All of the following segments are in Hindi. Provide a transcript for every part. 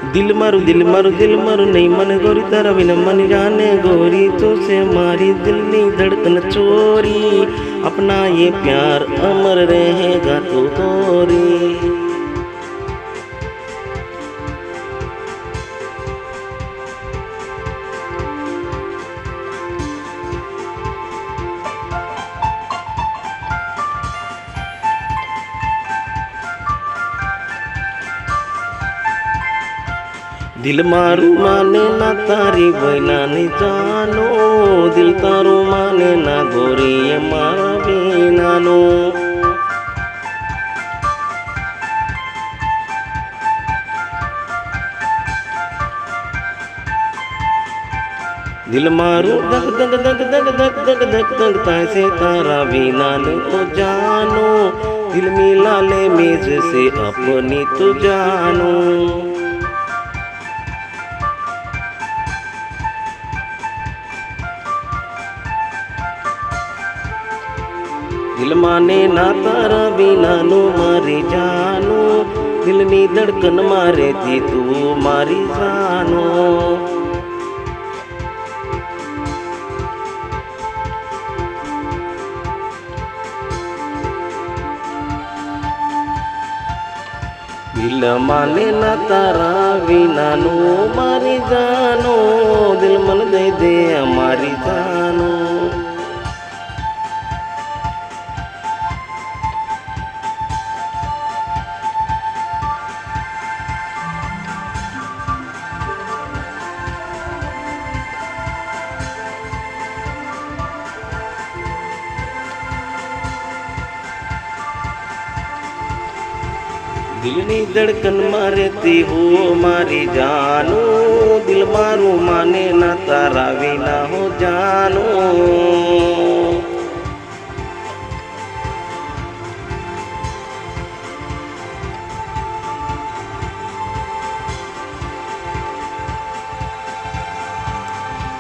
दिल मारू नहीं मन गोरी तारा बिना मन जाने गोरी तो से मारी दिल नी धड़कन चोरी अपना ये प्यार अमर रहेगा तो गोरी। दिल मारू माने ना तारी बहना नहीं जानो दिल तारू माने ना गोरी ये मारा बिना नो। दिल मारू दग दग दग दग दग दग दग दग तैसे तारा बिना नहीं तो जानो दिल मिला ले मेज से अपनी तो जानो। दिल माने ना तारा बिना नो मारी जानो दिल नी धड़कन मारे थी तू मारी जानो। दिल माने ना तारा बिना नो मारी जानो दिल मन दे दे हमारी जानो। दिल नी धड़कन मारे ती हो मारी जानो दिल मारू माने ना तारा बिना हो जानो।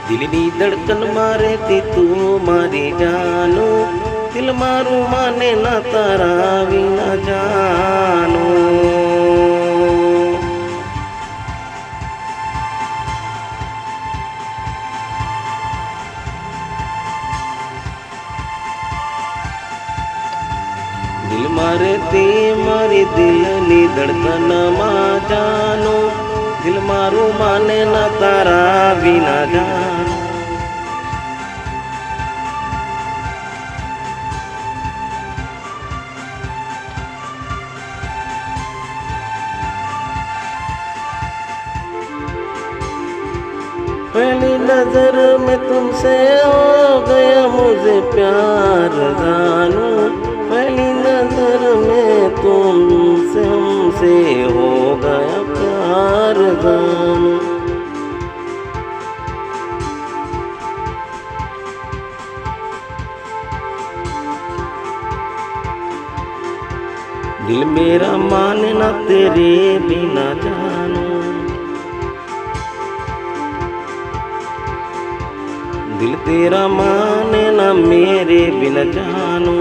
दिल नी धड़कन मारे ती तू मारी जानो दिल मारू माने ना तारा बिना जानो। दिल मारे ते मारे दिल नी धड़कन मा जानो दिल मारू माने ना तारा बिना जानो। पहली नजर में तुमसे हो गया मुझे प्यार जानू पहली नजर में तुमसे हमसे हो गया प्यार जानू। दिल मेरा माने ना तेरे बिना जानो दिल तेरा माने ना मेरे बिना जानो।